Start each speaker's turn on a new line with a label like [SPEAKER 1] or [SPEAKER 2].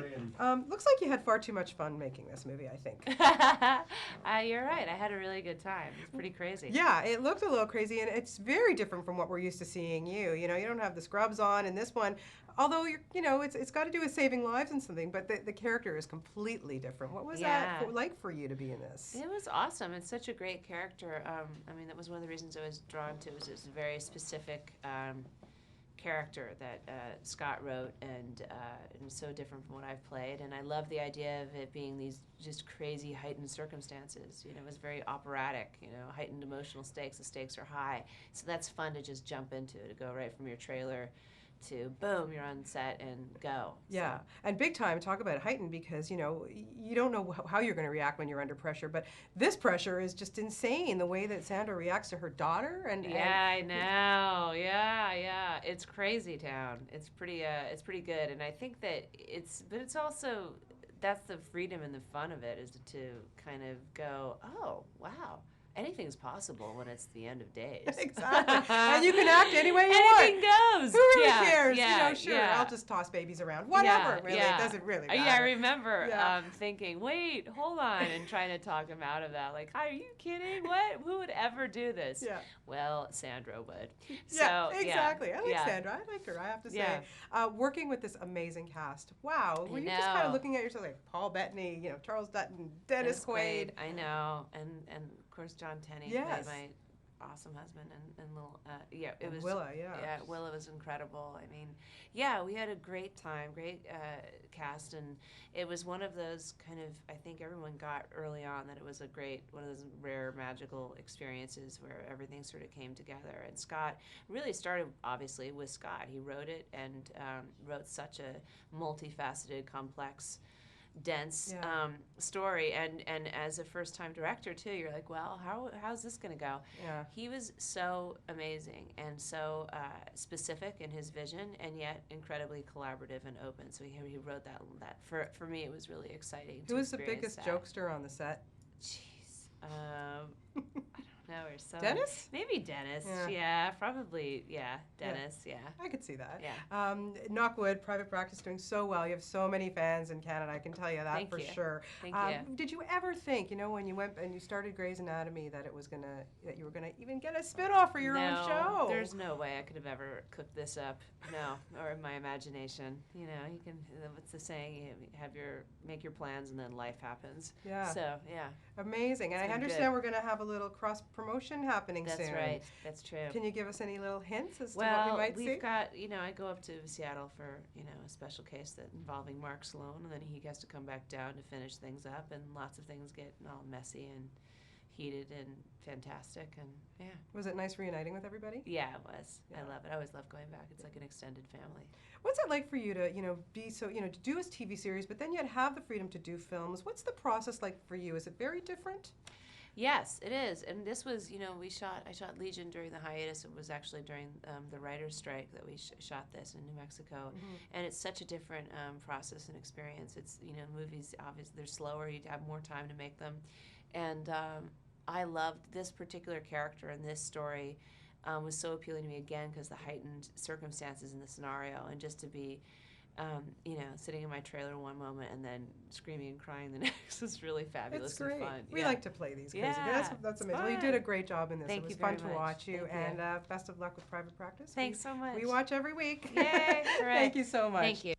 [SPEAKER 1] great. Looks like you had far too much fun making this movie, I think.
[SPEAKER 2] You're right. I had a really good time. It's pretty crazy.
[SPEAKER 1] Yeah, it looked a little crazy, and it's very different from what we're used to seeing you. You know, you don't have the scrubs on in this one, although it's got to do with saving lives and something, but the character is completely different. What was that like for you to be in this?
[SPEAKER 2] It was awesome. It's such a great character. I mean, that was one of the reasons I was drawn to it. Was a very specific character that Scott wrote, and so different from what I've played. And I love the idea of it being these just crazy heightened circumstances. You know, it was very operatic. You know, heightened emotional stakes. The stakes are high, so that's fun to just jump into. To go right from your trailer to boom, you're on set and go.
[SPEAKER 1] Yeah, and big time talk about heightened, because you know you don't know how you're going to react when you're under pressure, but this pressure is just insane. The way that Sandra reacts to her daughter, and
[SPEAKER 2] I know, yeah, it's crazy town. It's pretty good, and I think that it's also, that's the freedom and the fun of it, is to kind of go, oh wow. Anything's possible when it's the end of days.
[SPEAKER 1] Exactly. And you can act any way you want.
[SPEAKER 2] Anything goes.
[SPEAKER 1] Who really cares?
[SPEAKER 2] Yeah,
[SPEAKER 1] you know, sure, I'll just toss babies around. Whatever, really. It doesn't really matter.
[SPEAKER 2] Yeah, I remember thinking, wait, hold on, and trying to talk him out of that. Like, are you kidding? What? Who would ever do this?
[SPEAKER 1] Yeah.
[SPEAKER 2] Well, Sandra would.
[SPEAKER 1] Yeah, exactly. I like Sandra. I like her, I have to say. Working with this amazing cast. Wow. Were you just kind of looking at yourself like Paul Bettany, you know, Charles Dutton, Dennis Quaid.
[SPEAKER 2] I know. And of course, John Tenney played my awesome husband, and little it was
[SPEAKER 1] Willa,
[SPEAKER 2] Willa was incredible. I mean, we had a great time, great cast, and it was one of those kind of, I think everyone got early on that it was one of those rare magical experiences where everything sort of came together. And Scott really started obviously with Scott. He wrote it and wrote such a multifaceted, complex, dense story, and as a first-time director too, you're like, well, how's this gonna go? He was so amazing and so specific in his vision, and yet incredibly collaborative and open. So he wrote that for me, it was really exciting.
[SPEAKER 1] Who was the biggest jokester on the set?
[SPEAKER 2] Jeez, I don't know.
[SPEAKER 1] Dennis?
[SPEAKER 2] Maybe Dennis. Probably. Dennis. Yeah.
[SPEAKER 1] I could see that.
[SPEAKER 2] Yeah.
[SPEAKER 1] Knockwood, private practice, doing so well. You have so many fans in Canada. I can tell you that for sure.
[SPEAKER 2] Thank you.
[SPEAKER 1] Did you ever think, you know, when you went and you started Grey's Anatomy, that you were gonna even get a spinoff for your own show?
[SPEAKER 2] No, there's no way I could have ever cooked this up. No, or in my imagination. You know, you can. What's the saying? You make your plans, and then life happens.
[SPEAKER 1] Yeah.
[SPEAKER 2] So
[SPEAKER 1] amazing. And I understand we're gonna have a little cross promotion happening soon.
[SPEAKER 2] That's right. That's true.
[SPEAKER 1] Can you give us any little hints as to what we might see?
[SPEAKER 2] Well, we've got, you know, I go up to Seattle for, you know, a special case involving Mark Sloan, and then he has to come back down to finish things up, and lots of things get all messy and heated and fantastic, and
[SPEAKER 1] Was it nice reuniting with everybody?
[SPEAKER 2] Yeah, it was. I love it. I always love going back. It's like an extended family.
[SPEAKER 1] What's it like for you to, you know, be so, you know, to do a TV series, but then yet have the freedom to do films? What's the process like for you? Is it very different?
[SPEAKER 2] Yes, it is. And this was, you know, I shot Legion during the hiatus. It was actually during the writer's strike that we shot this in New Mexico. And it's such a different process and experience. It's, you know, movies, obviously, they're slower. You have more time to make them. And I loved this particular character, and this story was so appealing to me, again, because the heightened circumstances in the scenario, and just to be, you know, sitting in my trailer one moment and then screaming and crying the next was really fabulous.
[SPEAKER 1] It's great.
[SPEAKER 2] and fun.
[SPEAKER 1] We like to play these crazy. That's amazing. Well, you did a great job in this.
[SPEAKER 2] Thank
[SPEAKER 1] it was
[SPEAKER 2] you
[SPEAKER 1] fun
[SPEAKER 2] very
[SPEAKER 1] to
[SPEAKER 2] much.
[SPEAKER 1] watch you,
[SPEAKER 2] Thank
[SPEAKER 1] and best of luck with private practice.
[SPEAKER 2] Thanks so much.
[SPEAKER 1] We watch every week.
[SPEAKER 2] Yay!
[SPEAKER 1] Thank you so much.
[SPEAKER 2] Thank you.